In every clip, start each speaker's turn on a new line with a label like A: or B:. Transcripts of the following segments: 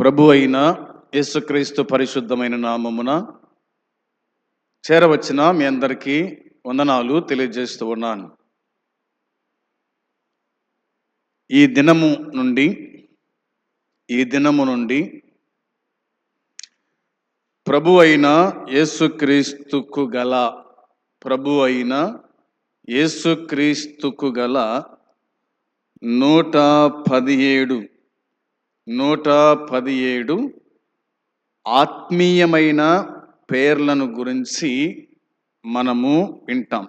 A: ప్రభు అయిన యేసుక్రీస్తు పరిశుద్ధమైన నామమున చేరవచ్చిన మీ అందరికీ వందనాలు తెలియజేస్తూ ఉన్నాను. ఈ దినము నుండి ప్రభు అయిన యేసుక్రీస్తుకు గల 117 ఆత్మీయమైన పేర్లను గురించి మనము వింటాం.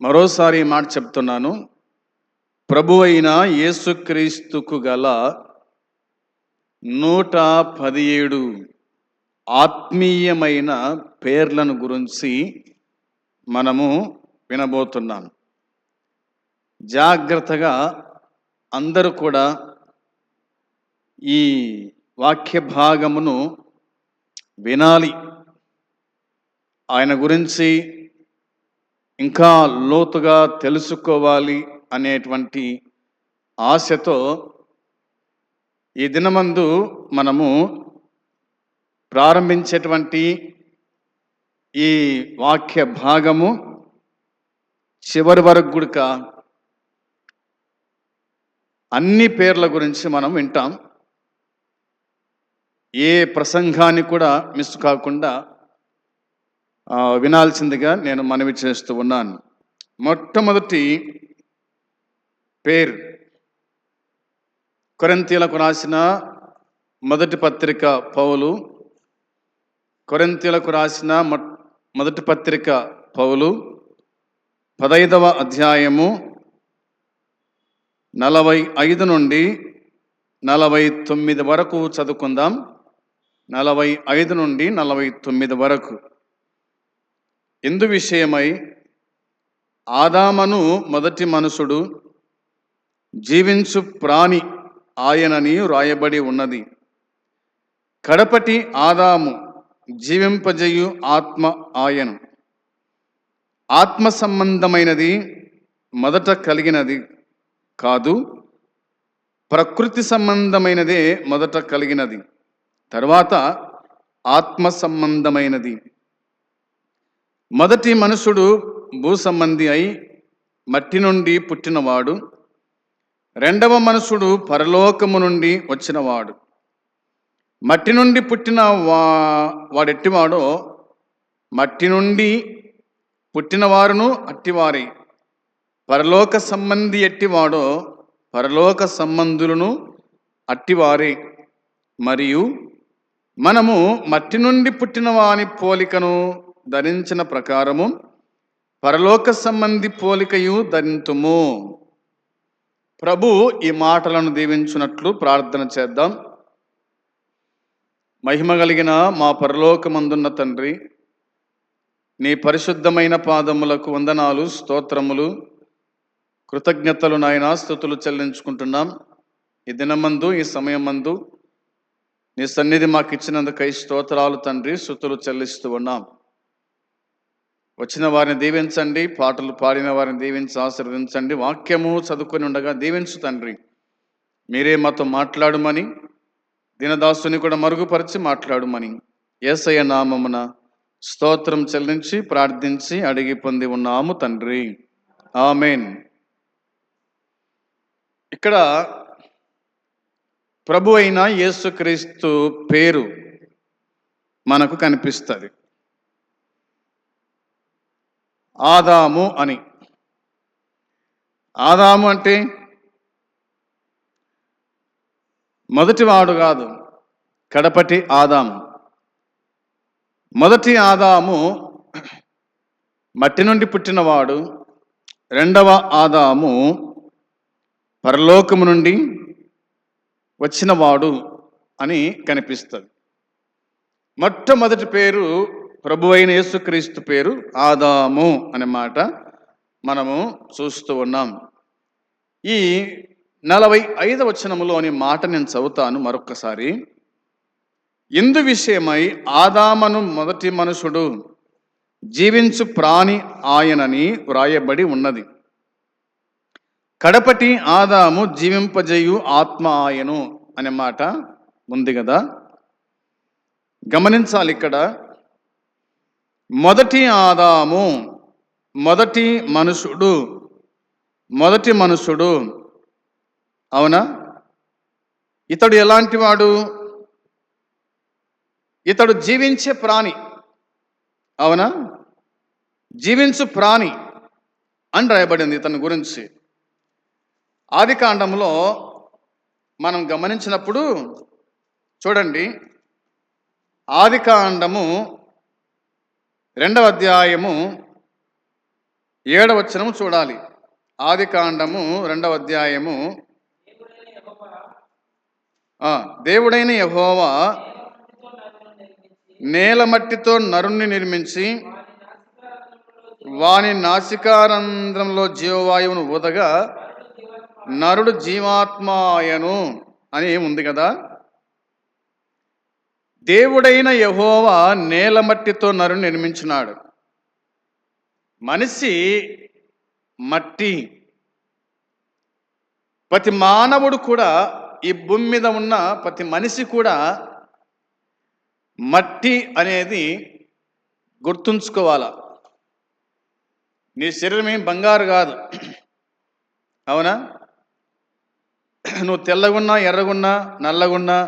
A: మరోసారి మాట చెప్తున్నాను. ప్రభు అయిన యేసుక్రీస్తుకు గల 117 ఆత్మీయమైన పేర్లను గురించి మనము వినబోతున్నాం. జాగ్రత్తగా అందరూ కూడా ఈ వాక్య భాగమును వినాలి. ఆయన గురించి ఇంకా లోతుగా తెలుసుకోవాలి అనేటువంటి ఆశతో ఈ దినమందు మనము ప్రారంభించేటువంటి ఈ వాక్య భాగము చివరి వరకు కూడా అన్ని పేర్ల గురించి మనం వింటాం. ఏ ప్రసంగాన్ని కూడా మిస్ కాకుండా వినాల్సిందిగా నేను మనవి చేస్తూ ఉన్నాను. మొట్టమొదటి పేరు కొరింథీయులకు రాసిన మొదటి పత్రిక పౌలు 15వ అధ్యాయము 45 నుండి 49 వరకు చదువుకుందాం. 45 నుండి 49 వరకు. ఇందు విషయమై ఆదామును మొదటి మనుషుడు, జీవించు ప్రాణి ఆయనని వ్రాయబడి ఉన్నది. కడపటి ఆదాము జీవింపజేయు ఆత్మ ఆయను. ఆత్మ సంబంధమైనది మొదట కలిగినది కాదు, ప్రకృతి సంబంధమైనదే మొదట కలిగినది, తర్వాత ఆత్మ సంబంధమైనది. మొదటి మనుషుడు భూ సంబంధి అయి మట్టి నుండి పుట్టినవాడు. రెండవ మనుషుడు పరలోకము నుండి వచ్చినవాడు. మట్టి నుండి పుట్టిన వాడెట్టివాడో మట్టి నుండి పుట్టిన వారును అట్టివారే. పరలోక సంబంధి ఎట్టివాడో పరలోక సంబంధులను అట్టివారే. మరియు మనము మట్టి నుండి పుట్టిన వాని పోలికను ధరించిన ప్రకారము పరలోక సంబంధి పోలికయు ధరింతుము. ప్రభు ఈ మాటలను దీవించున్నట్లు ప్రార్థన చేద్దాం. మహిమ కలిగిన మా పరలోకమందున్న తండ్రి, నీ పరిశుద్ధమైన పాదములకు వందనాలు, స్తోత్రములు, కృతజ్ఞతలు నాయనా, స్తుతులు చెల్లించుకుంటున్నాం. ఈ దినమందు, ఈ సమయమందు నీ సన్నిధి మాకు ఇచ్చినందుకై స్తోత్రాలు తండ్రి, స్తుతులు చెల్లిస్తూ ఉన్నాం. వచ్చిన వారిని దీవించండి, పాటలు పాడిన వారిని దీవించి ఆశీర్వదించండి. వాక్యము చదువుకొని ఉండగా దీవించు తండ్రి. మీరే మాతో మాట్లాడుమని, దినదాసుని కూడా మరుగుపరిచి మాట్లాడుమని యేసయ్య నామమున స్తోత్రం చెల్లించి ప్రార్థించి అడిగి పొంది ఉన్నాము తండ్రి, ఆమేన్. ఇక్కడ ప్రభు అయిన యేసుక్రీస్తు పేరు మనకు కనిపిస్తుంది. ఆదాము అని. ఆదాము అంటే మొదటివాడు కాదు, కడపటి ఆదాము. మొదటి ఆదాము మట్టి నుండి పుట్టినవాడు. రెండవ ఆదాము పరలోకము నుండి వచ్చినవాడు అని కనిపిస్తుంది. మొట్టమొదటి పేరు ప్రభు అయిన యేసుక్రీస్తు పేరు ఆదాము అనే మాట మనము చూస్తూ ఉన్నాం. ఈ 45వ వచనములోని మాట నేను చదువుతాను మరొక్కసారి. ఇందు విషయమై ఆదామును మొదటి మనుషుడు, జీవించు ప్రాణి ఆయనని వ్రాయబడి ఉన్నది. కడపటి ఆదాము జీవింపజేయు ఆత్మ ఆయను అనే మాట ఉంది కదా. గమనించాలి, ఇక్కడ మొదటి ఆదాము, మొదటి మనుషుడు, అవునా? ఇతడు ఎలాంటి వాడు? ఇతడు జీవించే ప్రాణి, అవునా? జీవించు ప్రాణి అని రాయబడింది ఇతని గురించి. ఆది కాండంలో మనం గమనించినప్పుడు చూడండి, ఆది కాండము 2వ అధ్యాయము 7వ వచనం చూడాలి. ఆది కాండము 2వ అధ్యాయము, దేవుడైన యెహోవా నేల మట్టితో నరుణ్ణి నిర్మించి వాని నాసికారంధ్రంలో జీవవాయువును ఊదగా నరుడు జీవాత్మాయను అని ఉంది కదా. దేవుడైన యెహోవా నేల మట్టితో నరుని నిర్మించినాడు. మనిషి మట్టి. ప్రతి మానవుడు కూడా, ఈ భూమి మీద ఉన్న ప్రతి మనిషి కూడా మట్టి అనేది గుర్తుంచుకోవాలా. నీ శరీరం ఏం బంగారు కాదు, అవునా? నువ్వు తెల్లగున్నా, ఎర్రగున్నా, నల్లగున్నా,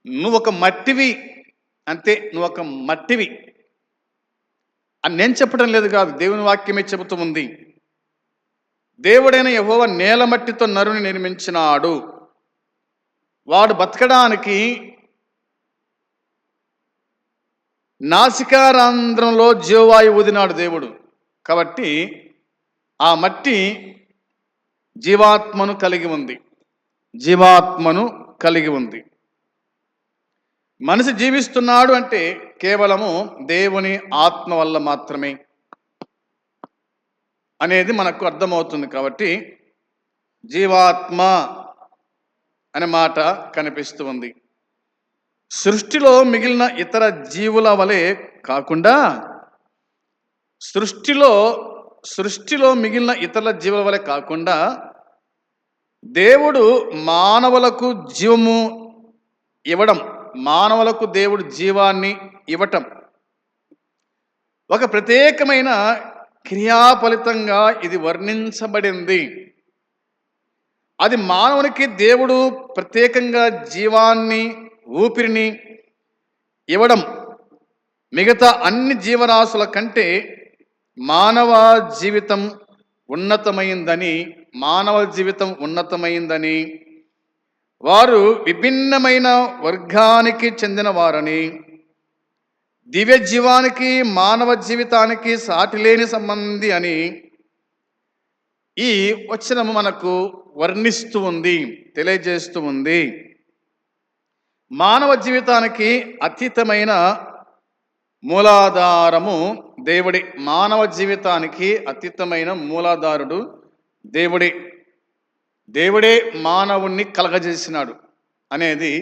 A: నువ్వు ఒక మట్టివి అంతే. నువ్వు ఒక మట్టివి అని నేను చెప్పడం లేదు కాదు, దేవుని వాక్యమే చెబుతూ ఉంది. దేవుడైన యెహోవా నేల మట్టితో నరుని నిర్మించినాడు. వాడు బతకడానికి నాసికారంధ్రంలో జీవవాయువు ఊదినాడు దేవుడు. కాబట్టి ఆ మట్టి జీవాత్మను కలిగి ఉంది. మనిషి జీవిస్తున్నాడు అంటే కేవలము దేవుని ఆత్మ వల్ల మాత్రమే అనేది మనకు అర్థమవుతుంది. కాబట్టి జీవాత్మ అనే మాట కనిపిస్తూ ఉంది. సృష్టిలో మిగిలిన ఇతర జీవుల వలె కాకుండా, సృష్టిలో మిగిలిన ఇతర జీవుల వలె కాకుండా దేవుడు మానవులకు జీవము ఇవ్వడం, మానవులకు దేవుడు జీవాన్ని ఇవ్వటం ఒక ప్రత్యేకమైన క్రియాఫలితంగా ఇది వర్ణించబడింది. అది మానవునికి దేవుడు ప్రత్యేకంగా జీవాన్ని, ఊపిరిని ఇవ్వడం మిగతా అన్ని జీవరాశుల కంటే మానవ జీవితం ఉన్నతమైందని, వారు విభిన్నమైన వర్గానికి చెందిన వారని, దివ్య జీవానికి మానవ జీవితానికి సాటిలేని సంబంధి అని ఈ వచనము మనకు వర్ణిస్తూ ఉంది, తెలియజేస్తూ ఉంది. మానవ జీవితానికి అతీతమైన మూలాధారము దేవుడి. మానవ జీవితానికి అతీతమైన మూలాధారుడు దేవుడే మానవుణ్ణి కలగజేసినాడు అనేది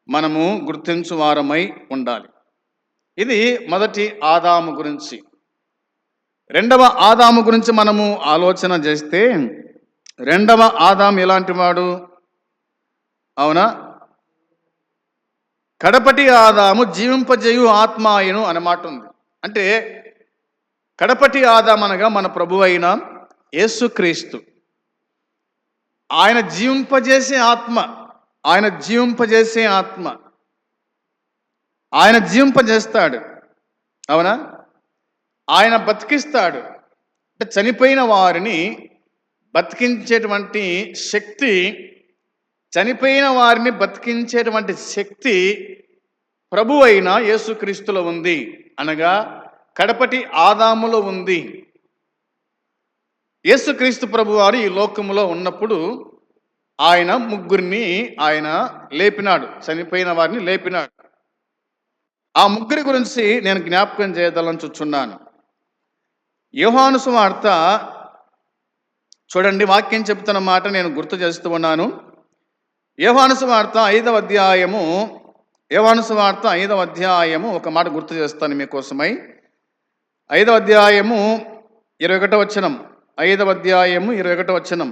A: మనము గుర్తించువారమై ఉండాలి. ఇది మొదటి ఆదాము గురించి. 2వ ఆదాము గురించి మనము ఆలోచన చేస్తే, 2వ ఆదాము ఎలాంటి వాడు? అవునా? కడపటి ఆదాము జీవింపజేయు ఆత్మాయను అనే మాట ఉంది. అంటే కడపటి ఆదాము అనగా మన ప్రభువు అయిన యేసుక్రీస్తు. ఆయన జీవింపజేసే ఆత్మ, ఆయన జీవింపజేస్తాడు, అవునా? ఆయన బతికిస్తాడు. అంటే చనిపోయిన వారిని బతికించేటువంటి శక్తి ప్రభువు అయిన యేసుక్రీస్తులో ఉంది, అనగా కడపటి ఆదాములో ఉంది. యేసుక్రీస్తు ప్రభువారు ఈ లోకములో ఉన్నప్పుడు ఆయన ముగ్గురిని ఆయన లేపినాడు, చనిపోయిన వారిని లేపినాడు. ఆ ముగ్గురి గురించి నేను జ్ఞాపకం చేయదలంచుచున్నాను. యోహాను సువార్త చూడండి, వాక్యం చెప్తున్న మాట నేను గుర్తు చేస్తూ ఉన్నాను. యోహాను సువార్త 5వ అధ్యాయము ఒక మాట గుర్తు చేస్తాను మీకోసమై. 5వ అధ్యాయము 21వ వచనం. 5వ అధ్యాయము 21వ వచనం.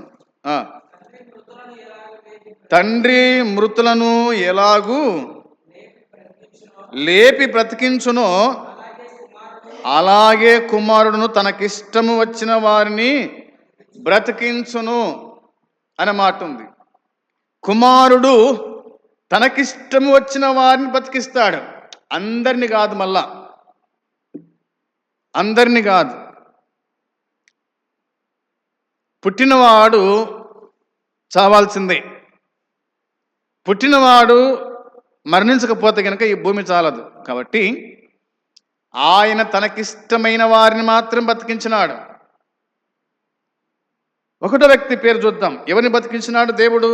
A: తండ్రి మృతులను ఎలాగూ లేపి బ్రతికించునో అలాగే కుమారుడును తనకిష్టము వచ్చిన వారిని బ్రతికించును అనే మాట ఉంది. కుమారుడు తనకిష్టము వచ్చిన వారిని బ్రతికిస్తాడు. అందరిని కాదు, మళ్ళా అందరిని కాదు. పుట్టినవాడు చావాల్సిందే. పుట్టినవాడు మరణించకపోతే కనుక ఈ భూమి చాలదు. కాబట్టి ఆయన తనకిష్టమైన వారిని మాత్రం బతికించినాడు. ఒకటో వ్యక్తి పేరు చూద్దాం. ఎవరిని బతికించినాడు దేవుడు?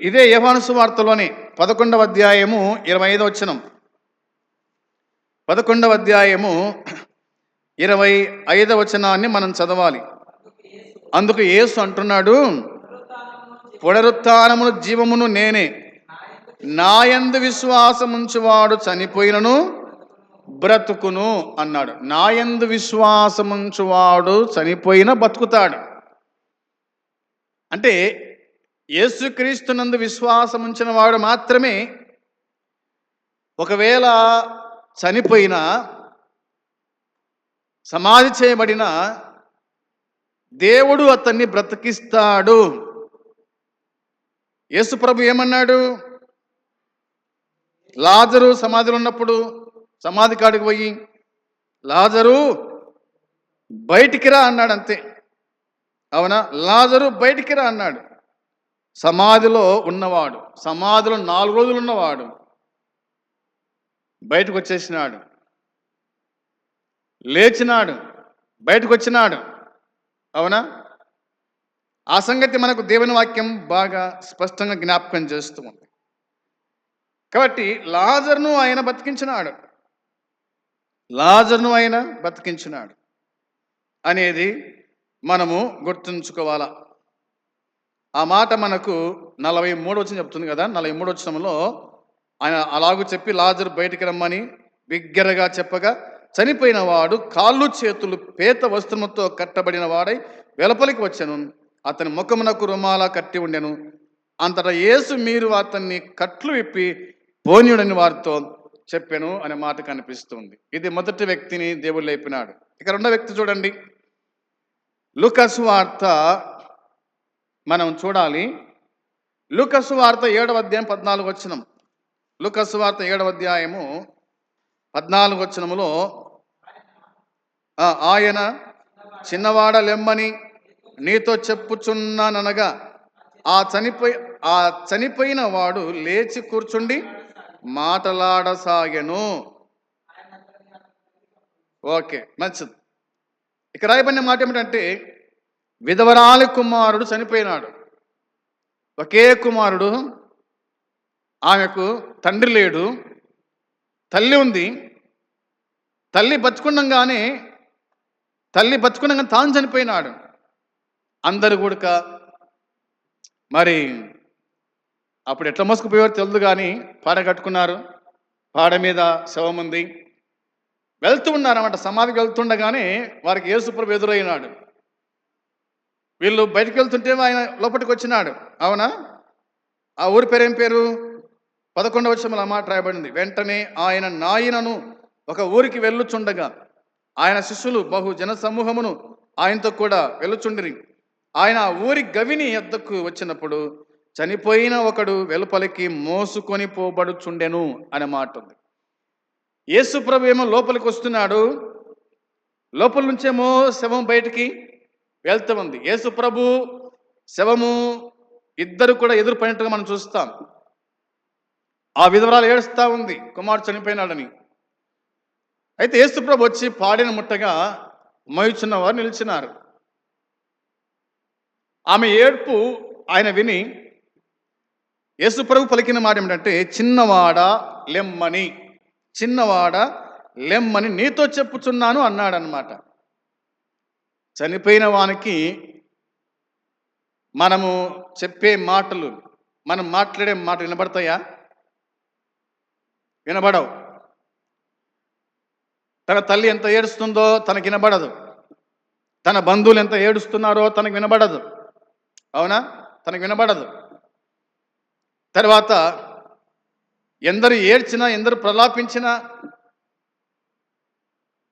A: ఇదే యోహాను సువార్తలోని 11వ అధ్యాయము 25వ వచనం. 11వ అధ్యాయము 25వ వచనాన్ని మనం చదవాలి. అందుకు యేసు అంటున్నాడు, పునరుత్థానమును జీవమును నేనే, నాయందు విశ్వాసముంచువాడు చనిపోయినను బ్రతుకును అన్నాడు. నాయందు విశ్వాసముంచువాడు చనిపోయిన బతుకుతాడు. అంటే యేసుక్రీస్తునందు విశ్వాసముంచిన వాడు మాత్రమే ఒకవేళ చనిపోయిన, సమాధి చేయబడిన, దేవుడు అతన్ని బ్రతికిస్తాడు. యేసు ప్రభు ఏమన్నాడు? లాజరు సమాధిలో ఉన్నప్పుడు సమాధి కాడికి పోయి, లాజరు బయటికి రా అన్నాడు. అంతే. అవునా? లాజరు బయటికి రా అన్నాడు. సమాధిలో ఉన్నవాడు, సమాధిలో 4 రోజులు ఉన్నవాడు బయటకు వచ్చేసినాడు, లేచినాడు, బయటకు వచ్చినాడు. అవునా? ఆ సంగతి మనకు దేవుని వాక్యం బాగా స్పష్టంగా జ్ఞాపకం చేస్తూ ఉంది. కాబట్టి లాజరును ఆయన బతికించినాడు, లాజరును ఆయన బతికించినాడు అనేది మనము గుర్తుంచుకోవాలా. ఆ మాట మనకు 43 వచనం చెప్తుంది కదా. 43 వచనంలో ఆయన అలాగూ చెప్పి లాజరు బయటికి రమ్మని బిగ్గరగా చెప్పగా, చనిపోయిన వాడు కాళ్ళు చేతులు పేత వస్త్రముతో కట్టబడిన వాడై వెలుపలికి వచ్చెను. అతని ముఖమునకు రుమాల కట్టి ఉండెను. అంతటా యేసు, మీరు అతన్ని కట్లు విప్పి పోనీయుడని వారితో చెప్పాను అనే మాట కనిపిస్తుంది. ఇది మొదటి వ్యక్తిని దేవుడు లేపినాడు. ఇక రెండో వ్యక్తి చూడండి. లూకా సువార్త మనం చూడాలి. లూకా సువార్త 7వ అధ్యాయం 14వ వచనం. లూకా సువార్త 7వ అధ్యాయము 14వ వచనములో, ఆయన చిన్నవాడ లెమ్మని నీతో చెప్పుచున్నాననగా ఆ చనిపోయిన వాడు లేచి కూర్చుండి మాటలాడసాగెను. ఓకే, మంచిది. ఇక రాయబడిన మాట ఏమిటంటే, విధవరాలి కుమారుడు చనిపోయినాడు. ఒకే కుమారుడు, ఆమెకు తండ్రి లేడు, తల్లి ఉంది. తల్లి బతుకుండగానే తాను చనిపోయినాడు. అందరు కూడా మరి అప్పుడు ఎట్లా మోసుకుపోయారో తెలియదు, కానీ పాడ కట్టుకున్నారు, పాడ మీద శవం ఉంది, వెళ్తూ ఉన్నారన్నమాట. సమాధికి వెళ్తుండగానే వారికి యేసుప్రభు ఎదురైనాడు. వీళ్ళు బయటకు వెళ్తుంటే ఆయన లోపలికి వచ్చినాడు. అవునా? ఆ ఊరి పేరు ఏం పేరు? 11వ వచనంలో ఆ మాట రాయబడింది. వెంటనే ఆయన నాయనను ఒక ఊరికి వెళ్ళుచుండగా ఆయన శిష్యులు బహు జన సమూహమును ఆయనతో కూడా వెళ్ళుచుండిరి. ఆయన ఆ ఊరి గవిని యొద్దకు వచ్చినప్పుడు చనిపోయిన ఒకడు వెలుపలికి మోసుకొని పోబడుచుండెను అనే మాట ఉంది. యేసు ప్రభు ఏమో లోపలికి వస్తున్నాడు, లోపల నుంచేమో శవం బయటికి వెళ్తూ ఉంది. యేసు ప్రభు శవము ఇద్దరు కూడా ఎదురు పడినట్టుగా మనం చూస్తాం. ఆ విధవరాలు ఏడుస్తూ ఉంది, కుమారుడు చనిపోయినాడని. అయితే యేసు ప్రభు వచ్చి పాడిన ముట్టగా మోయుచున్న వారు నిలిచినారు. ఆమె ఏడ్పు ఆయన విని యేసు ప్రభు పలికిన మాట ఏమిటంటే, చిన్నవాడ లెమ్మని, చిన్నవాడ లెమ్మని నీతో చెప్పుచున్నాను అన్నాడనమాట. చనిపోయిన వానికి మనము చెప్పే మాటలు, మనం మాట్లాడే మాటలు వినబడతాయా? వినబడవు. తన తల్లి ఎంత ఏడుస్తుందో తనకు వినబడదు, తన బంధువులు ఎంత ఏడుస్తున్నారో తనకు వినబడదు. అవునా? తనకు వినబడదు. తర్వాత ఎందరు ఏడ్చినా, ఎందరు ప్రలాపించినా,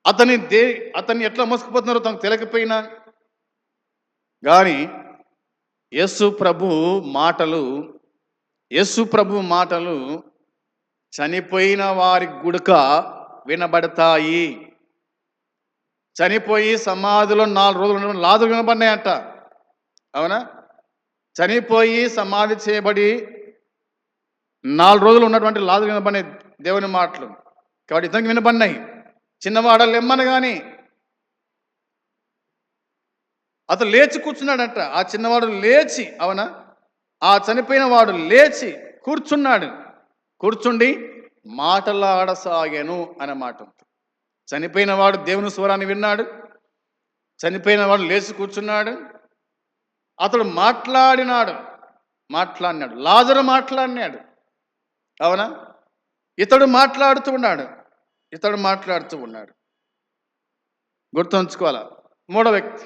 A: అతన్ని ఎట్లా మోసుకుపోతున్నారో తనకు తెలియకపోయినా కానీ యేసు ప్రభు మాటలు చనిపోయిన వారి గుడుక వినబడతాయి. చనిపోయి సమాధిలో 4 రోజులు ఉండడం లాజరు వినబడినాయంట. అవునా? చనిపోయి సమాధి చేయబడి 4 రోజులు ఉన్నటువంటి లాజరు వినబడినాయి దేవుని మాటలు. కాబట్టి ఇతనికి వినబడినాయి. చిన్నవాడ లెమ్మనగాని అతను లేచి కూర్చున్నాడంట. ఆ చిన్నవాడు లేచి, అవునా, ఆ చనిపోయిన వాడు లేచి కూర్చుండి మాటలాడసాగాను అన్నమాట. చనిపోయిన వాడు దేవుని స్వరాన్ని విన్నాడు. చనిపోయిన వాడు లేచి కూర్చున్నాడు. అతడు మాట్లాడినాడు. లాజరు మాట్లాడినాడు. అవునా? ఇతడు మాట్లాడుతూ ఉన్నాడు. గుర్తుంచుకోవాలా. మూడో వ్యక్తి,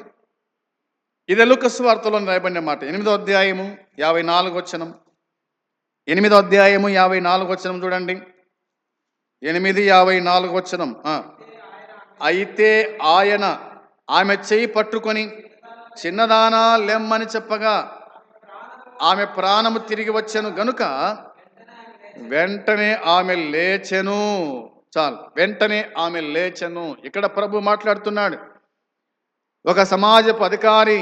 A: ఇది లూకా సువార్తలో రాయబడిన మాట. 8వ అధ్యాయము 54వ వచనం. 8వ అధ్యాయము 54వ వచనం చూడండి. 8:54 వచనం. అయితే ఆయన ఆమె చేయి పట్టుకొని చిన్నదానా లెమ్మని చెప్పగా ఆమె ప్రాణము తిరిగి వచ్చెను గనుక వెంటనే ఆమె లేచెను. చాలు, వెంటనే ఆమె లేచెను. ఇక్కడ ప్రభు మాట్లాడుతున్నాడు. ఒక సమాజపు అధికారి,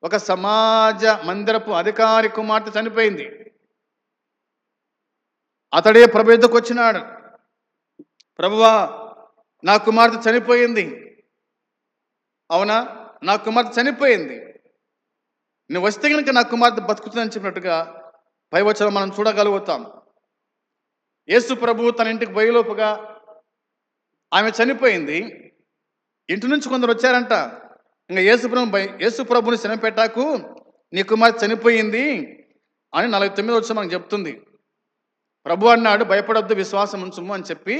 A: ఒక సమాజ మందిరపు అధికారి కుమార్తె చనిపోయింది. అతడే ప్రభు ఎద్దుకు వచ్చినాడు. ప్రభువా, నా కుమార్తె చనిపోయింది. అవునా? నా కుమార్తె చనిపోయింది. నువ్వు వస్తే కనుక నా కుమార్తె బతుకుతుందని చెప్పినట్టుగా పై వచనం మనం చూడగలుగుతాం. యేసు ప్రభు తన ఇంటికి పోయేలోపుగా ఆమె చనిపోయింది. ఇంటి నుంచి కొందరు వచ్చారంట. ఇంకా యేసు ప్రభుని శనపెట్టాకు, నీ కుమార్తె చనిపోయింది అని 49వ వచనం మనకు చెప్తుంది. ప్రభు అన్నాడు, భయపడొద్దు, విశ్వాసం ఉంచుము అని చెప్పి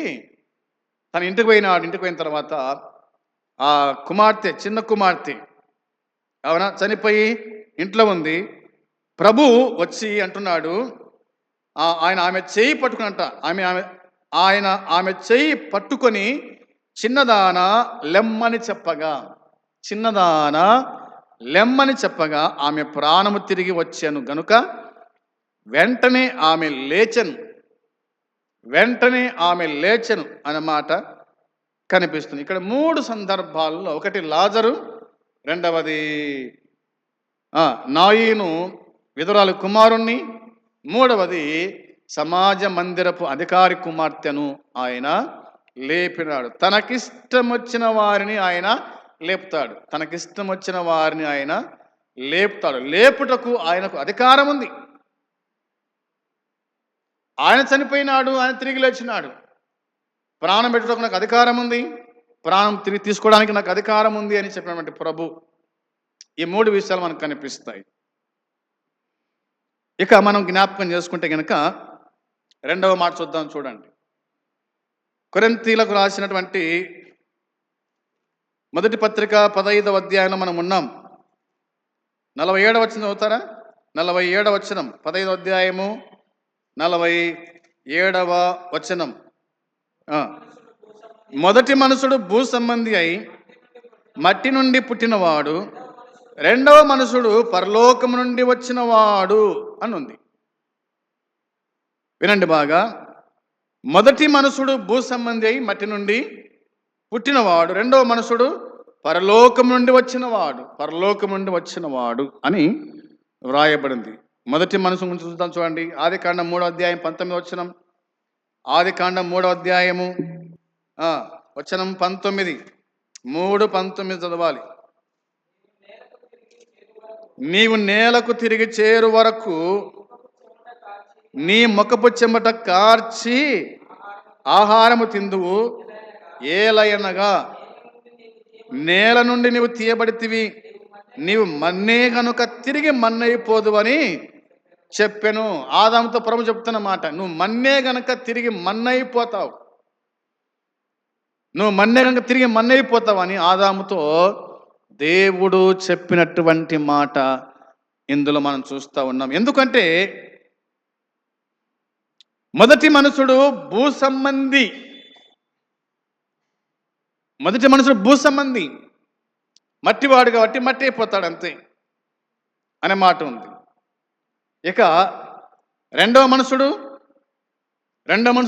A: తన ఇంటికి పోయినాడు. ఇంటికి పోయిన తర్వాత ఆ కుమార్తె, చిన్న కుమార్తె, అవునా, చనిపోయి ఇంట్లో ఉంది. ప్రభు వచ్చి అంటున్నాడు, ఆమె చేయి పట్టుకునంట. ఆమె చేయి పట్టుకొని చిన్నదానా లెమ్మని చెప్పగా ఆమె ప్రాణము తిరిగి వచ్చాను గనుక వెంటనే ఆమె లేచెను అన్నమాట కనిపిస్తుంది. ఇక్కడ 3 సందర్భాల్లో, ఒకటి లాజరు, రెండవది నాయీను విధురాలు కుమారుణ్ణి, మూడవది సమాజ మందిరపు అధికారి కుమార్తెను ఆయన లేపినాడు. తనకిష్టం వచ్చిన వారిని ఆయన లేపుతాడు. లేపుటకు ఆయనకు అధికారం ఉంది. ఆయన చనిపోయినాడు, ఆయన తిరిగి లేచినాడు. ప్రాణం పెట్టుటకు నాకు అధికారం ఉంది, ప్రాణం తిరిగి తీసుకోవడానికి నాకు అధికారం ఉంది అని చెప్పినటువంటి ప్రభు. ఈ 3 విషయాలు మనకు కనిపిస్తాయి. ఇక మనం జ్ఞాపకం చేసుకుంటే కనుక 2వ మాట చూద్దాం. చూడండి, కొరింథీలకు రాసినటువంటి మొదటి పత్రిక 15వ అధ్యాయంలో మనం ఉన్నాం. 47వ వచనం చదువుతారా? 47వ వచనం, 15వ అధ్యాయము 47వ వచనం. మొదటి మనుషుడు భూ సంబంధి అయి మట్టి నుండి పుట్టినవాడు, రెండవ మనుషుడు పరలోకము నుండి వచ్చినవాడు అని ఉంది. వినండి బాగా. మొదటి మనుషుడు భూ సంబంధి అయి మట్టి నుండి పుట్టినవాడు, రెండవ మనుషుడు పరలోకం నుండి వచ్చినవాడు అని వ్రాయబడింది. మొదటి మనుషుల గురించి చూద్దాం. చూడండి, ఆదికాండం 3వ అధ్యాయం 19వ వచనం. ఆదికాండం 3వ అధ్యాయము వచనం 19, 3:19 చదవాలి. నీవు నేలకు తిరిగి చేరు వరకు నీ ముఖపు చెమట కార్చి ఆహారము తిందువు. ఏలయనగా నేల నుండి నీవు తీయబడితివి, నీవు మన్నే కనుక తిరిగి మన్నైపోదు అని చెప్పెను. ఆదాముతో ప్రభు చెప్తున్న మాట, నువ్వు మన్నే గనక తిరిగి మన్నైపోతావు, అని ఆదాముతో దేవుడు చెప్పినటువంటి మాట ఇందులో మనం చూస్తూ ఉన్నాం. ఎందుకంటే మొదటి మనుషుడు భూసంబంధి. మొదటి మనుషుడు భూసంబంధి, మట్టివాడు కాబట్టి మట్టి అయిపోతాడు అంతే అనే మాట ఉంది. ఇక రెండవ మనుషుడు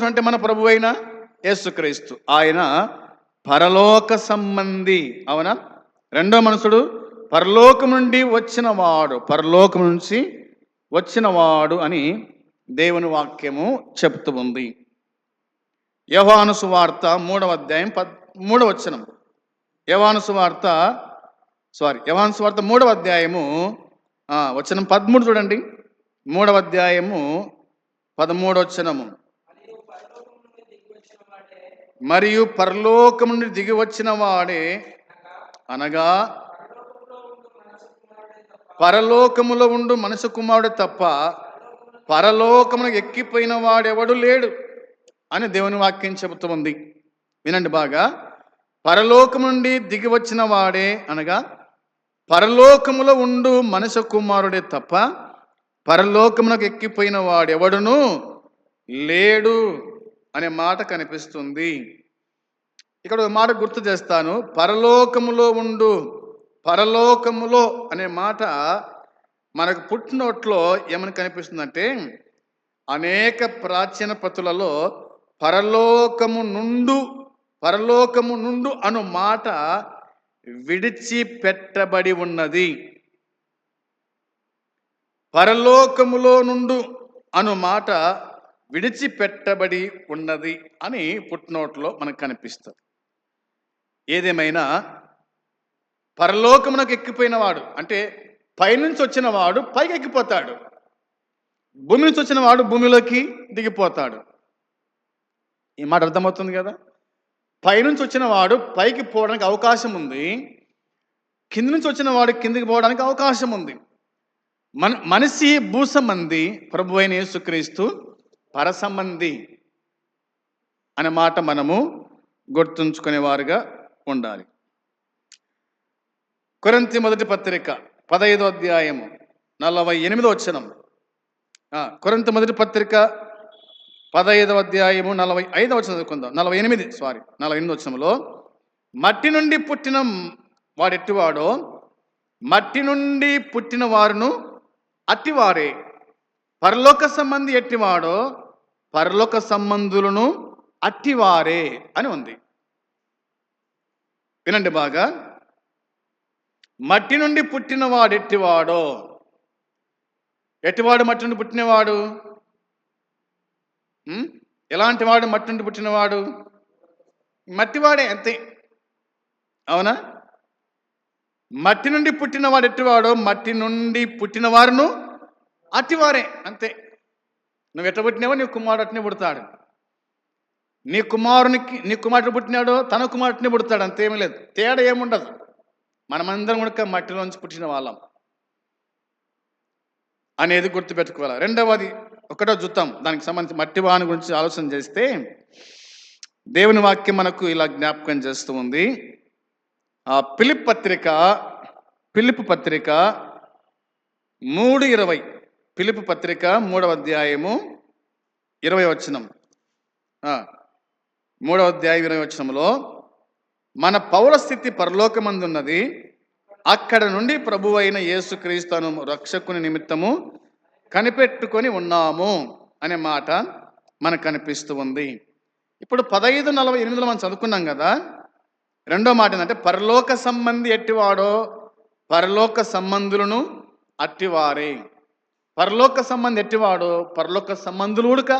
A: అంటే మన ప్రభు అయిన యేసుక్రీస్తు. ఆయన పరలోక సంబంధి. అవునా? రెండవ మనుషుడు పరలోకం నుండి వచ్చినవాడు, పరలోకం నుంచి వచ్చినవాడు అని దేవుని వాక్యము చెప్తూ ఉంది. యోహాను సువార్త 3వ అధ్యాయం 13వ వచనం. యోహాను సువార్త 3వ అధ్యాయము వచనం 13 చూడండి. 3వ అధ్యాయము 13వ వచనము. మరియు పరలోకము నుండి దిగి వచ్చిన వాడే, అనగా పరలోకములో ఉండు మనుష్య కుమారుడు తప్ప పరలోకమును ఎక్కిపోయిన వాడెవడు లేడు అని దేవుని వాక్యం చెబుతూ ఉంది. వినండి బాగా. పరలోకము నుండి దిగి వచ్చిన వాడే, అనగా పరలోకములో ఉండు మనుష్య కుమారుడే తప్ప పరలోకమునకు ఎక్కిపోయిన వాడెవడును లేడు అనే మాట కనిపిస్తుంది. ఇక్కడ ఒక మాట గుర్తు చేస్తాను. పరలోకములో ఉండు, పరలోకములో అనే మాట మనకు పుట్టినోట్లో ఏమని కనిపిస్తుందంటే, అనేక ప్రాచీన పత్రులలో పరలోకము నుండు అను మాట విడిచిపెట్టబడి ఉన్నది. పరలోకములో నుండు అను మాట విడిచిపెట్టబడి ఉన్నది అని పుట్టినోట్లో మనకు కనిపిస్తుంది. ఏదేమైనా పరలోకమునకు ఎక్కిపోయిన వాడు అంటే పైనుంచి వచ్చిన వాడు పైకి ఎక్కిపోతాడు, భూమి నుంచి వచ్చిన వాడు భూమిలోకి దిగిపోతాడు. ఈ మాట అర్థమవుతుంది కదా? పైనుంచి వచ్చిన వాడు పైకి పోవడానికి అవకాశం ఉంది, కింది నుంచి వచ్చిన వాడు కిందికి పోవడానికి అవకాశం ఉంది. మనిషి భూసంబంధి, ప్రభు అయిన యేసుక్రీస్తు పరసంబంధి అనే మాట మనము గుర్తుంచుకునేవారుగా ఉండాలి. కొరింథీ మొదటి పత్రిక 15వ అధ్యాయము 48వ వచనం. కొరింథీ మొదటి పత్రిక 15వ అధ్యాయము 45వ వచనం చదువుకుందాం. 48వ వచనంలో, మట్టి నుండి పుట్టిన వాడెట్టివాడో మట్టి నుండి పుట్టిన వారును అట్టివారే, పరలోక సంబంధి ఎట్టివాడో పరలోక సంబంధులను అట్టివారే అని ఉంది. వినండి బాగా. మట్టి నుండి పుట్టిన వాడు ఎట్టివాడో, ఎట్టివాడు మట్టి నుండి పుట్టినవాడు? ఎలాంటి వాడు మట్టి నుండి పుట్టినవాడు? మట్టివాడే అంతే. అవునా? మట్టి నుండి పుట్టినవాడు ఎట్టివాడో మట్టి నుండి పుట్టిన వారును అట్టివారే అంతే. నువ్వు ఎట్ట పుట్టినావో నీ కుమారుడు అట్నే పుడతాడు. నీ కుమారుడు పుట్టినాడో తన కుమారుడిని పుడతాడు, అంతేమీ లేదు, తేడా ఏముండదు. మనమందరం కూడా మట్టిలోంచి పుట్టిన వాళ్ళం అనేది గుర్తుపెట్టుకోవాలి. రెండవది ఒకటో చూద్దాం, దానికి సంబంధించి మట్టి వాని గురించి ఆలోచన చేస్తే దేవుని వాక్యం మనకు ఇలా జ్ఞాపకం చేస్తూ ఉంది. ఫిలిప్ పత్రిక 3:20. ఫిలిప్ పత్రిక 3వ అధ్యాయము 20వ వచనం. 3వ అధ్యాయం 20వ వచనంలో, మన పౌరస్థితి పరలోకమందున్నది, అక్కడ నుండి ప్రభువు అయిన యేసుక్రీస్తును రక్షకుని నిమిత్తము కనిపెట్టుకొని ఉన్నాము అనే మాట మనకు కనిపిస్తూ ఉంది. ఇప్పుడు 15:48 మనం చదువుకున్నాం కదా. రెండో మాట ఏంటంటే, పరలోక సంబంధి ఎట్టివాడో పరలోక సంబంధులను అట్టివారే. పరలోక సంబంధి ఎట్టివాడో పరలోక సంబంధులు ఉడక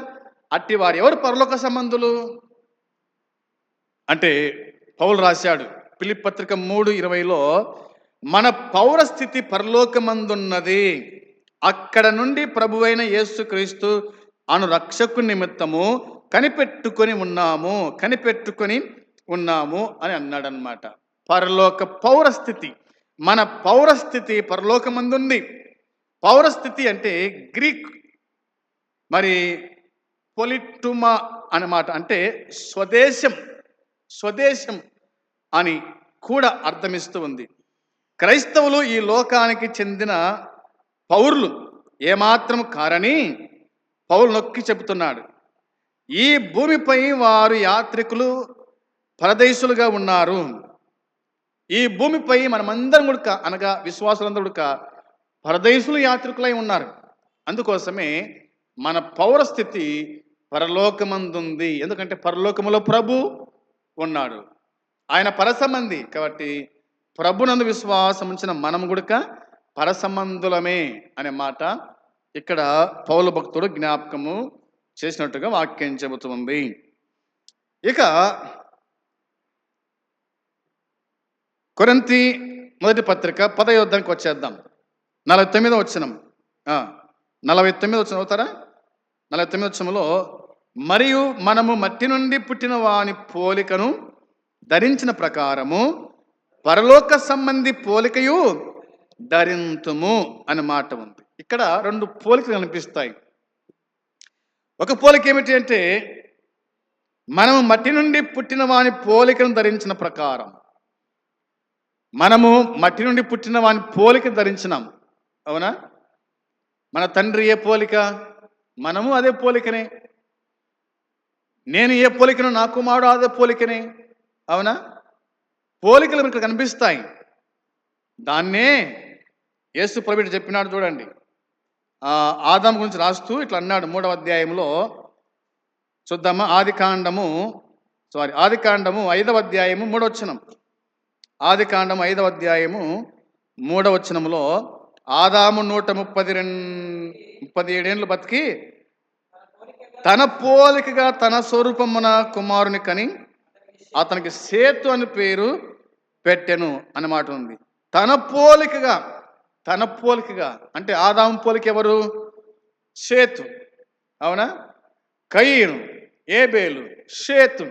A: అట్టివారు. ఎవరు పరలోక సంబంధులు అంటే, పౌలు రాశాడు ఫిలిప్ పత్రిక 3:20లో, మన పౌరస్థితి పరలోకమందున్నది, అక్కడ నుండి ప్రభువైన యేసుక్రీస్తు అను రక్షకుని నిమిత్తము కనిపెట్టుకొని ఉన్నాము అని అన్నాడనమాట. పరలోక పౌరస్థితి, మన పౌరస్థితి పరలోకమందుంది. పౌరస్థితి అంటే గ్రీక్, మరి పొలిటుమా అన్నమాట, అంటే స్వదేశం అని కూడా అర్థమిస్తూ ఉంది. క్రైస్తవులు ఈ లోకానికి చెందిన పౌరులు ఏమాత్రం కారని పౌలు నొక్కి చెబుతున్నాడు. ఈ భూమిపై వారు యాత్రికులు పరదేశులుగా ఉన్నారు. ఈ భూమిపై మనమందరం కూడా అనగా విశ్వాసులందరూ కూడా పరదేశులు యాత్రికులై ఉన్నారు. అందుకోసమే మన పౌరస్థితి పరలోకమందుంది. ఎందుకంటే పరలోకములో ప్రభు ఉన్నాడు, ఆయన పరసంబంధి. కాబట్టి ప్రభునందు విశ్వాసం ఉంచిన మనం కూడా పరసంబంధులమే అనే మాట ఇక్కడ పౌలు భక్తుడు జ్ఞాపకము చేసినట్టుగా వాక్యం చెబుతుంది. ఇక కొరింథీ మొదటి పత్రిక 10వ అధ్యాయానికి వచ్చేద్దాం. 49వ వచనం 49వ వచనం అవుతారా? 49వ వచనంలో, మరియు మనము మట్టి నుండి పుట్టిన వాని పోలికను ధరించిన ప్రకారము పరలోక సంబంధి పోలికయు ధరింతుము అనే మాట ఉంది. ఇక్కడ రెండు పోలికలు కనిపిస్తాయి. ఒక పోలిక ఏమిటి అంటే, మనము మట్టి నుండి పుట్టిన వాని పోలికను ధరించిన ప్రకారం. మనము మట్టి నుండి పుట్టిన వాని పోలిక ధరించినాం, అవునా? మన తండ్రి ఏ పోలిక, మనము అదే పోలికనే. నేను ఏ పోలికను, నా కుమారుడు అదే పోలికనే, అవునా? పోలికలు మీకు కనిపిస్తాయి. దాన్నే యేసు ప్రభువు చెప్పినాడు. చూడండి, ఆదాము గురించి రాస్తూ ఇట్లా అన్నాడు 3వ అధ్యాయంలో. చూద్దామా? ఆదికాండము 5వ అధ్యాయము 3వ వచనం. ఆదికాండము 5వ అధ్యాయము 3వ వచనంలో, ఆదాము 137 ఏళ్ళు బతికి తన పోలికగా తన స్వరూపమున కుమారుని కని అతనికి సేతు అని పేరు పెట్టెను అన్నమాట ఉంది. తన పోలికగా అంటే ఆదాము పోలిక ఎవరు? సేతు, అవునా? కయీను, ఏబేలు, సేతు,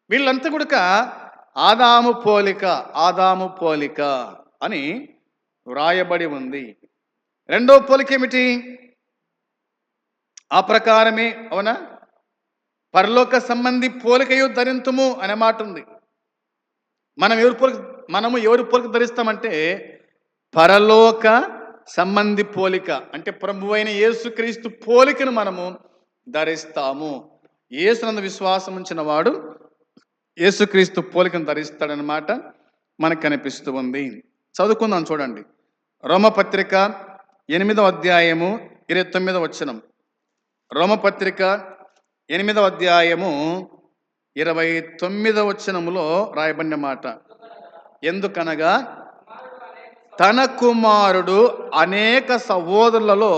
A: వీళ్ళంతా కూడా ఆదాము పోలిక అని వ్రాయబడి ఉంది. రెండో పోలిక ఏమిటి? ఆ ప్రకారమే, అవునా, పరలోక సంబంధి పోలికయు ధరింతుము అనే మాట ఉంది. మనము ఎవరి పోలిక ధరిస్తామంటే పరలోక సంబంధి పోలిక, అంటే ప్రభువైన యేసుక్రీస్తు పోలికను మనము ధరిస్తాము. యేసునందు విశ్వాసం ఉంచిన వాడు యేసుక్రీస్తు పోలికను ధరిస్తాడనమాట మనకు కనిపిస్తూ ఉంది. చదువుకుందాం, చూడండి. రోమపత్రిక 8వ అధ్యాయము 29వ వచనం. రోమపత్రిక 8వ అధ్యాయము 29వ వచనములో రాయబడిన మాట, ఎందుకనగా తన కుమారుడు అనేక సహోదరులలో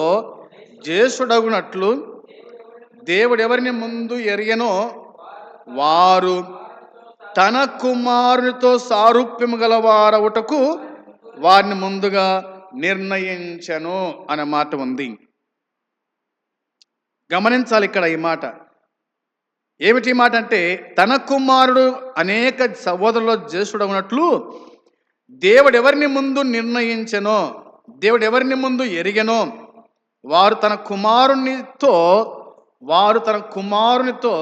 A: జ్యేష్ఠుడగునట్లు దేవుడు ఎవరిని ముందు ఎరిగెనో వారు తన కుమారునితో సారూప్యము గలవారవుటకు వారిని ముందుగా నిర్ణయించెను అనే మాట ఉంది. గమనించాలి ఇక్కడ ఈ మాట. ఏమిటి మాట అంటే, తన కుమారుడు అనేక సహోదరులలో జ్యేష్ఠుడగునట్లు దేవుడు ఎవరిని ముందు నిర్ణయించెనో, దేవుడు ఎవరిని ముందు ఎరిగెనో వారు తన కుమారునితో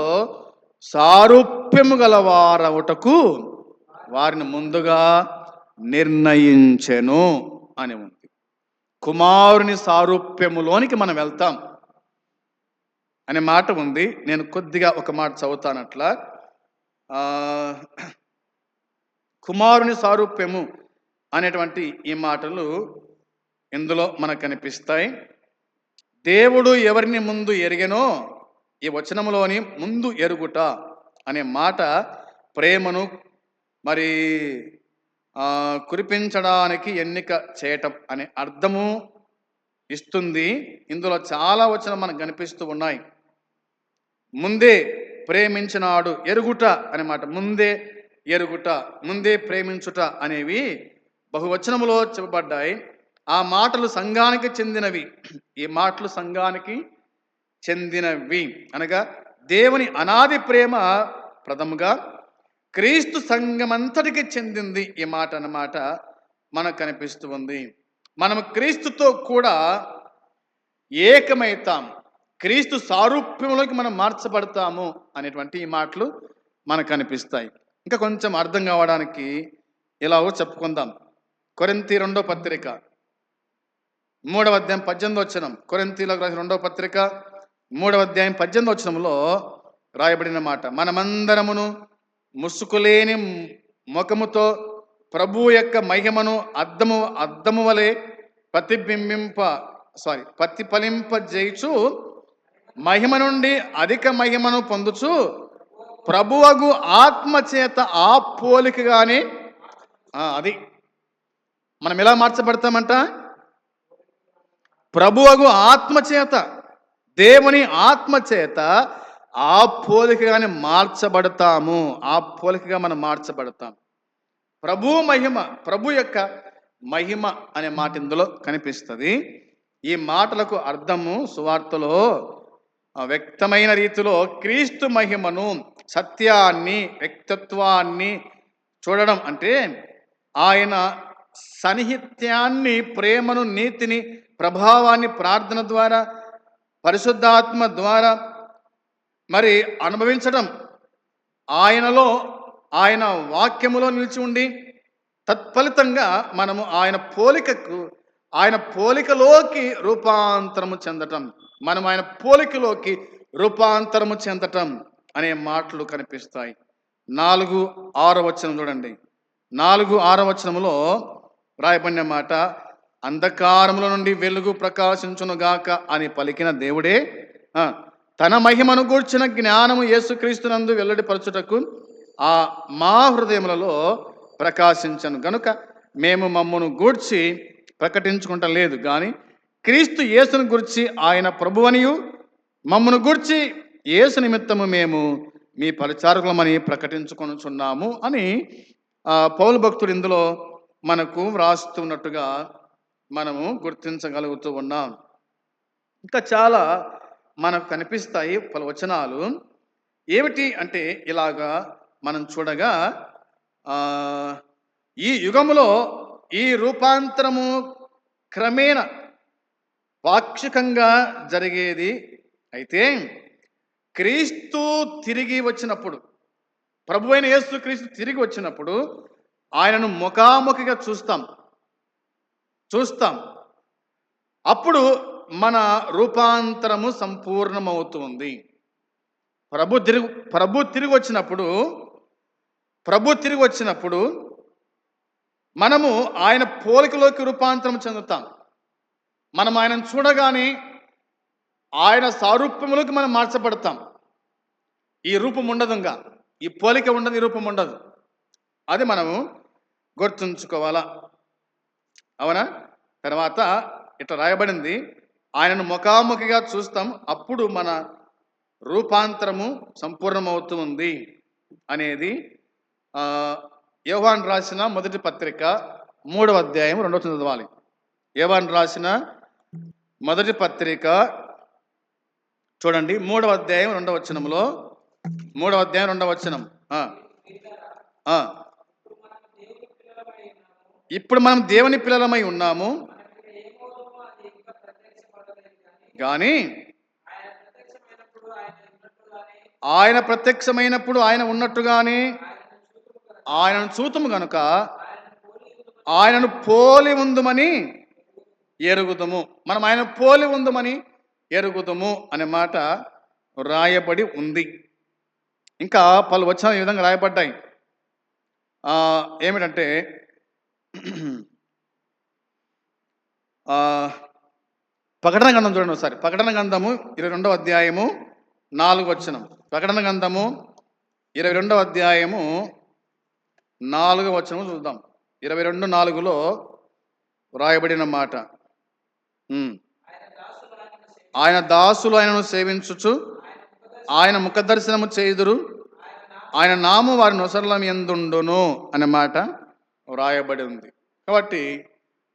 A: సారూప్యము గలవారవుటకు వారిని ముందుగా నిర్ణయించెను అని ఉంది. కుమారుని సారూప్యములోనికి మనం వెళ్తాం అనే మాట ఉంది. నేను కొద్దిగా ఒక మాట చదువుతానట్లా. కుమారుని సారూప్యము అనేటువంటి ఈ మాటలు ఇందులో మనకు కనిపిస్తాయి. దేవుడు ఎవరిని ముందు ఎరిగెనో, ఈ వచనంలోని ముందు ఎరుగుట అనే మాట ప్రేమను మరి కురిపించడానికి ఎన్నిక చేయటం అనే అర్థము ఇస్తుంది. ఇందులో చాలా వచనం మనకు కనిపిస్తూ ఉన్నాయి. ముందే ప్రేమించినాడు, ఎరుగుట అనే మాట, ముందే ఎరుగుట, ముందే ప్రేమించుట అనేవి బహువచనములో చెప్పబడ్డాయి. ఆ మాటలు సంఘానికి చెందినవి. ఈ మాటలు సంఘానికి చెందినవి అనగా దేవుని అనాది ప్రేమ ప్రథముగా క్రీస్తు సంఘమంతటికి చెందింది ఈ మాట అన్నమాట మనకు కనిపిస్తూ ఉంది. మనం క్రీస్తుతో కూడా ఏకమైతాం, క్రీస్తు సారూప్యంలోకి మనం మార్చబడతాము అనేటువంటి ఈ మాటలు మనకు కనిపిస్తాయి. ఇంకా కొంచెం అర్థం కావడానికి ఇలాగో చెప్పుకుందాం. కొరింథీ 2వ పత్రిక 3వ అధ్యాయం 18వ వచనం, కొరింథీయులకు రాసిన 2వ పత్రిక 3వ అధ్యాయం 18వ వచనంలో రాయబడిన మాట, మనమందరమును ముసుకులేని ముఖముతో ప్రభు యొక్క మహిమను అద్దము వలె ప్రతిఫలింపజేయుచు మహిమ నుండి అధిక మహిమను పొందుచు ప్రభువగు ఆత్మ చేత ఆ పోలికగానే అది మనం ఎలా మార్చబడతామంట? ప్రభువగు ఆత్మ చేత, దేవుని ఆత్మ చేత ఆ పోలికగానే మార్చబడతాము. ఆ పోలికగా మనం మార్చబడతాం. ప్రభు మహిమ, ప్రభు యొక్క మహిమ అనే మాట ఇందులో కనిపిస్తుంది. ఈ మాటలకు అర్థము సువార్తలో వ్యక్తమైన రీతిలో క్రీస్తు మహిమను, సత్యాన్ని, వ్యక్తిత్వాన్ని చూడడం అంటే ఆయన సన్నిహిత్యాన్ని, ప్రేమను, నీతిని, ప్రభావాన్ని ప్రార్థన ద్వారా, పరిశుద్ధాత్మ ద్వారా మరి అనుభవించడం, ఆయనలో, ఆయన వాక్యములో నిలిచి ఉండి తత్ఫలితంగా మనము ఆయన పోలికలోకి రూపాంతరము చెందటం, మనం ఆయన పోలికలోకి రూపాంతరము చెందటం అనే మాటలు కనిపిస్తాయి. 4-6 వచనం చూడండి. 4-6 వచనములో రాయబడిన మాట, అంధకారముల నుండి వెలుగు ప్రకాశించునుగాక అని పలికిన దేవుడే తన మహిమను గూర్చిన జ్ఞానము యేసుక్రీస్తునందు వెల్లడిపరచుటకు మా హృదయములలో ప్రకాశించను గనుక మేము మమ్మను గూర్చి ప్రకటించుకుంటం లేదు, కానీ క్రీస్తు యేసును గూర్చి ఆయన ప్రభువనియు మమ్మను గూర్చి యేసు నిమిత్తము మేము మీ పరిచారకులమని ప్రకటించుకొనుచున్నాము అని పౌలు భక్తుడు ఇందులో మనకు వ్రాస్తున్నట్టుగా మనము గుర్తించగలుగుతూ ఉన్నాం. ఇంకా చాలా మనకు కనిపిస్తాయి పలు వచనాలు. ఏమిటి అంటే ఇలాగా మనం చూడగా ఈ యుగములో ఈ రూపాంతరము క్రమేణ పాక్షికంగా జరిగేది. అయితే క్రీస్తు తిరిగి వచ్చినప్పుడు, ప్రభువైన యేసు క్రీస్తు తిరిగి వచ్చినప్పుడు ఆయనను ముఖాముఖిగా చూస్తాం. అప్పుడు మన రూపాంతరము సంపూర్ణమవుతుంది. ప్రభు తిరిగి వచ్చినప్పుడు మనము ఆయన పోలికలోకి రూపాంతరం చెందుతాం. మనం ఆయనను చూడగానే ఆయన సారూప్యములోకి మనం మార్చబడతాం. ఈ రూపం ఉండదుగా, ఈ పోలిక ఉండదు, ఈ రూపం ఉండదు. అది మనము గుర్తుంచుకోవాలా, అవునా? తర్వాత ఇట్లా రాయబడింది, ఆయనను ముఖాముఖిగా చూస్తాం, అప్పుడు మన రూపాంతరము సంపూర్ణమవుతుంది అనేది యోహాను రాసిన మొదటి పత్రిక 3వ అధ్యాయం 2వ వచనం చదవాలి. యోహాను రాసిన మొదటి పత్రిక చూడండి, 3వ అధ్యాయం 2వ వచనంలో, 3వ అధ్యాయం 2వ వచనం, ఇప్పుడు మనం దేవుని పిల్లలమై ఉన్నాము కానీ ఆయన ప్రత్యక్షమైనప్పుడు ఆయన ఉన్నట్టుగానే ఆయనను చూతుము గనుక ఆయనను పోలి ఉందుమని ఎరుగుదము. మనం ఆయన పోలి ఉందుమని ఎరుగుదము అనే మాట రాయబడి ఉంది. ఇంకా పలు వచనాలు ఈ విధంగా రాయబడ్డాయి. ఏమిటంటే ప్రకటన గ్రంథం చూడండి ఒకసారి. ప్రకటన గ్రంథము 22వ అధ్యాయము 4వ వచనం. ప్రకటన గ్రంథము 22వ అధ్యాయము 4వ వచనం చూద్దాం. 22:4లో రాయబడిన మాట, ఆయన దాసులు ఆయనను సేవించుచు ఆయన ముఖదర్శనము చేయుదురు, ఆయన నాము వారి నొసర్ల యందుండును అనే మాట వ్రాయబడి ఉంది. కాబట్టి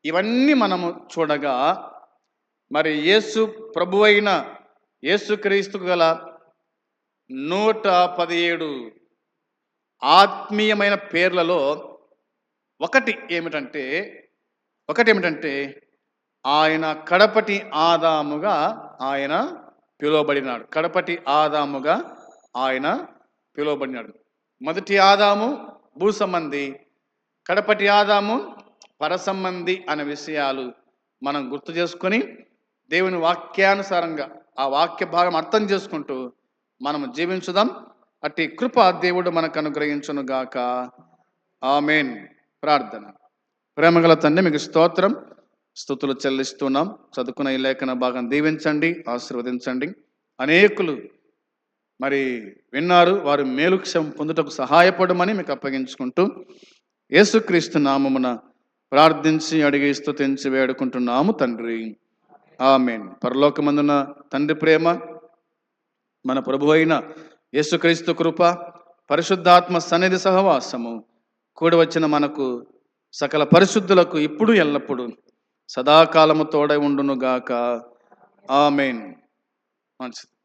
A: ఇవన్నీ మనము చూడగా మరి యేసు ప్రభువైన యేసుక్రీస్తుకు గల 117 ఆత్మీయమైన పేర్లలో ఒకటి ఏమిటంటే ఆయన కడపటి ఆదాముగా ఆయన పిలువబడినాడు. కడపటి ఆదాముగా ఆయన పిలువబడినాడు. మొదటి ఆదాము భూ సంబంధి, కడపటి ఆదాము పరసంబంధి అనే విషయాలు మనం గుర్తు చేసుకొని దేవుని వాక్యానుసారంగా ఆ వాక్య భాగం అర్థం చేసుకుంటూ మనం జీవించుదాం. అట్టి కృప దేవుడు మనకు అనుగ్రహించును గాక. ఆమేన్. ప్రార్థన. ప్రేమగల తండ్రి, మీకు స్తోత్రం, స్తుతులు చెల్లిస్తున్నాం. చదువుకున్న ఈ లేఖన భాగం దీవించండి, ఆశీర్వదించండి. అనేకులు మరి విన్నారు, వారు మేలుక్షం పొందుటకు సహాయపడమని మీకు అప్పగించుకుంటూ యేసుక్రీస్తు నామమున ప్రార్థించి అడిగి స్తుతించి వేడుకుంటున్నాము తండ్రి. ఆమేన్. పరలోకమందున తండ్రి ప్రేమ, మన ప్రభు అయిన యేసుక్రీస్తు కృప, పరిశుద్ధాత్మ సన్నిధి సహవాసము కూడి వచ్చిన మనకు సకల పరిశుద్ధులకు ఇప్పుడు ఎల్లప్పుడు సదాకాలము తోడై ఉండును గాక. ఆమేన్. మంచిది.